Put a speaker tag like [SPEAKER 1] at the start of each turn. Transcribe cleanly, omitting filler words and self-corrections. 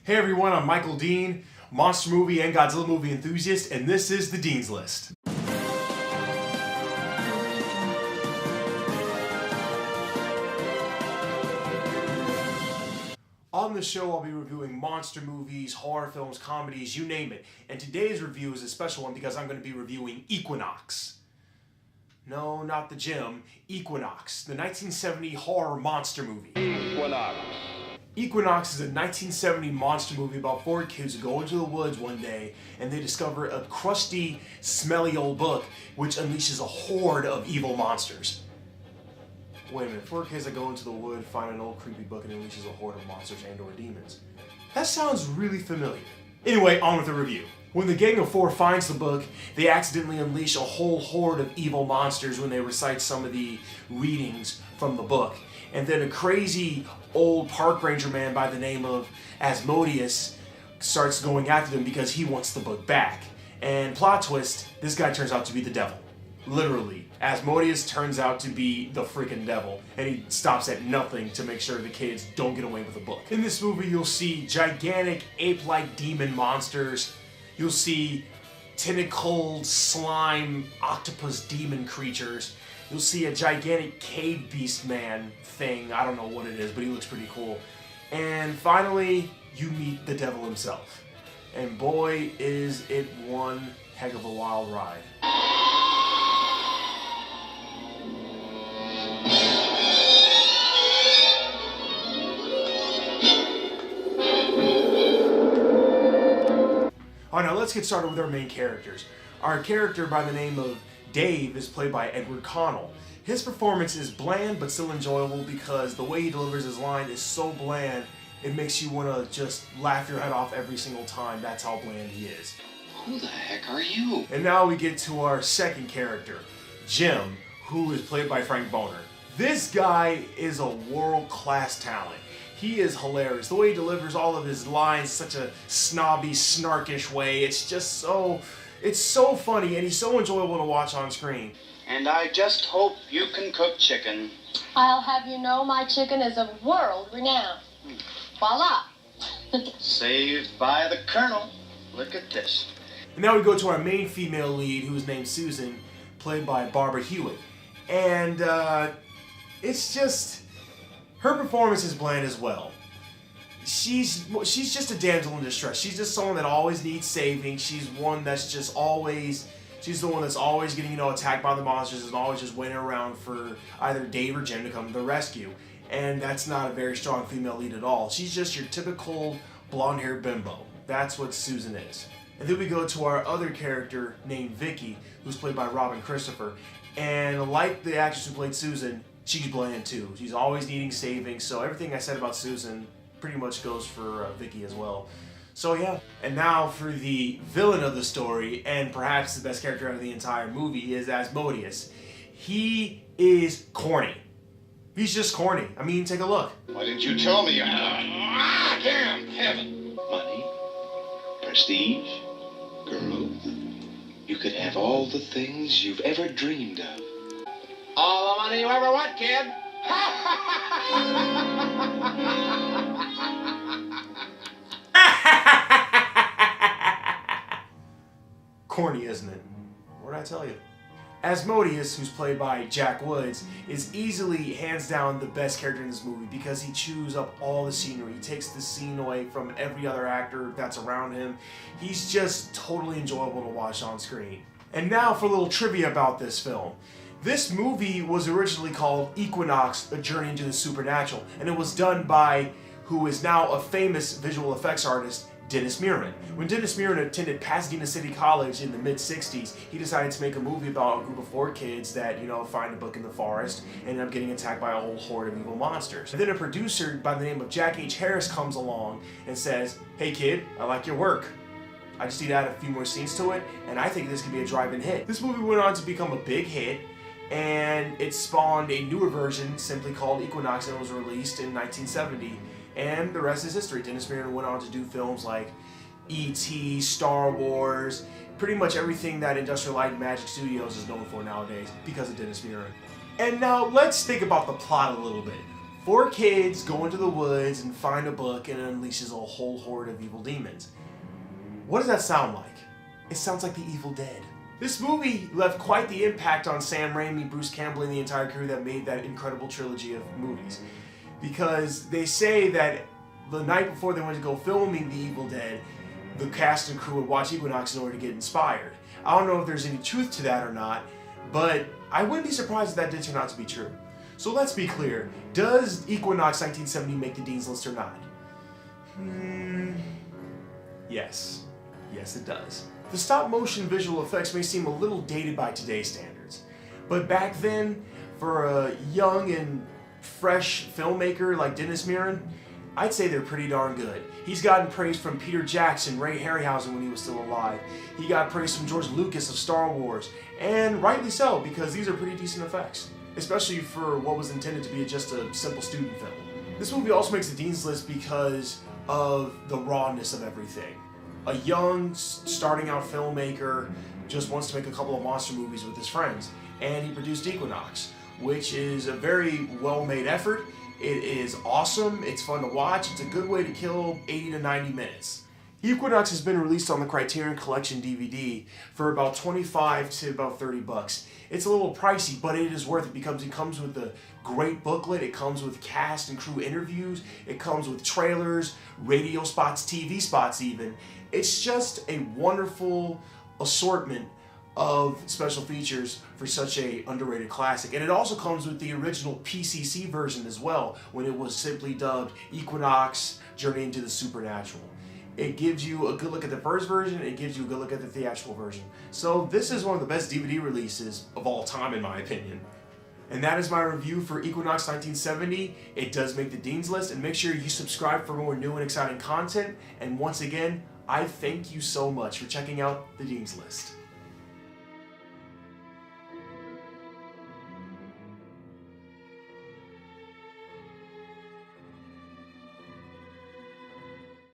[SPEAKER 1] Hey everyone, I'm Michael Dean, monster movie and Godzilla movie enthusiast, and this is the Dean's List. On this show, I'll be reviewing monster movies, horror films, comedies, you name it. And today's review is a special one because I'm going to be reviewing Equinox. No, not the gym. Equinox, the 1970 horror monster movie.
[SPEAKER 2] Equinox.
[SPEAKER 1] Equinox is a 1970 monster movie about four kids who go into the woods one day and they discover a crusty, smelly old book which unleashes a horde of evil monsters. Wait a minute, four kids that go into the wood find an old creepy book and unleashes a horde of monsters and or demons. That sounds really familiar. Anyway, on with the review. When the gang of four finds the book, they accidentally unleash a whole horde of evil monsters when they recite some of the readings from the book. And then a crazy old park ranger man by the name of Asmodeus starts going after them because he wants the book back. And plot twist, this guy turns out to be the devil. Literally, Asmodeus turns out to be the freaking devil, and he stops at nothing to make sure the kids don't get away with the book. In this movie, you'll see gigantic ape-like demon monsters. You'll see tentacled slime octopus demon creatures. You'll see a gigantic cave beast man thing. I don't know what it is, but he looks pretty cool. And finally, you meet the devil himself. And boy, is it one heck of a wild ride. Alright, now let's get started with our main characters. Our character by the name of Dave is played by Edward Connell. His performance is bland but still enjoyable because the way he delivers his line is so bland it makes you want to just laugh your head off every single time. That's how bland he is.
[SPEAKER 2] Who the heck are you?
[SPEAKER 1] And now we get to our second character, Jim, who is played by Frank Boner. This guy is a world-class talent. He is hilarious. The way he delivers all of his lines, such a snobby, snarkish way. It's just so, it's so funny and he's so enjoyable to watch on screen.
[SPEAKER 3] And I just hope you can cook chicken.
[SPEAKER 4] I'll have you know my chicken is of world renown. Voila!
[SPEAKER 3] Saved by the Colonel. Look at this.
[SPEAKER 1] And now we go to our main female lead, who is named Susan, played by Barbara Hewitt. And it's just, her performance is bland as well. She's just a damsel in distress. She's just someone that always needs saving. She's one that's just always, she's the one that's always getting, attacked by the monsters and always just waiting around for either Dave or Jim to come to the rescue. And that's not a very strong female lead at all. She's just your typical blonde-haired bimbo. That's what Susan is. And then we go to our other character named Vicky, who's played by Robin Christopher. And like the actress who played Susan, she's bland too. She's always needing saving, so everything I said about Susan pretty much goes for Vicky as well. So yeah. And now for the villain of the story, and perhaps the best character out of the entire movie, is Asmodeus. He is corny. He's just corny. I mean, take a look.
[SPEAKER 2] Why didn't you tell me? Damn heaven. Money, prestige, girls. You could have all the things you've ever dreamed of. All the money you ever want, kid.
[SPEAKER 1] Corny, isn't it? What'd I tell you? Asmodeus, who's played by Jack Woods, is easily, hands down, the best character in this movie because he chews up all the scenery. He takes the scene away from every other actor that's around him. He's just totally enjoyable to watch on screen. And now for a little trivia about this film. This movie was originally called Equinox, A Journey into the Supernatural, and it was done by who is now a famous visual effects artist, Dennis Muren. When Dennis Muren attended Pasadena City College in the mid-60s, he decided to make a movie about a group of four kids that, find a book in the forest and end up getting attacked by a whole horde of evil monsters. And then a producer by the name of Jack H. Harris comes along and says, "Hey kid, I like your work. I just need to add a few more scenes to it, and I think this could be a drive-in hit." This movie went on to become a big hit, and it spawned a newer version simply called Equinox, and it was released in 1970. And the rest is history. Dennis Muren went on to do films like E.T., Star Wars, pretty much everything that Industrial Light and Magic Studios is known for nowadays because of Dennis Muren. And now let's think about the plot a little bit. 4 kids go into the woods and find a book and it unleashes a whole horde of evil demons. What does that sound like? It sounds like The Evil Dead. This movie left quite the impact on Sam Raimi, Bruce Campbell, and the entire crew that made that incredible trilogy of movies. Because they say that the night before they went to go filming The Evil Dead, the cast and crew would watch Equinox in order to get inspired. I don't know if there's any truth to that or not, but I wouldn't be surprised if that did turn out to be true. So let's be clear, does Equinox 1970 make the Dean's List or not? Yes. Yes, it does. The stop-motion visual effects may seem a little dated by today's standards, but back then, for a young and fresh filmmaker like Dennis Muren, I'd say they're pretty darn good. He's gotten praise from Peter Jackson, Ray Harryhausen when he was still alive. He got praise from George Lucas of Star Wars, and rightly so, because these are pretty decent effects, especially for what was intended to be just a simple student film. This movie also makes the Dean's List because of the rawness of everything. A young, starting out filmmaker just wants to make a couple of monster movies with his friends, and he produced Equinox, which is a very well-made effort. It is awesome, it's fun to watch, it's a good way to kill 80 to 90 minutes. Equinox has been released on the Criterion Collection DVD for about 25 to about 30 bucks. It's a little pricey, but it is worth it because it comes with a great booklet, it comes with cast and crew interviews, it comes with trailers, radio spots, TV spots even. It's just a wonderful assortment of special features for such a underrated classic. And it also comes with the original PCC version as well, when it was simply dubbed Equinox Journey into the Supernatural. It gives you a good look at the first version, it gives you a good look at the theatrical version. So this is one of the best DVD releases of all time in my opinion. And that is my review for Equinox 1970. It does make the Dean's List, and make sure you subscribe for more new and exciting content. And once again, I thank you so much for checking out the Dean's List.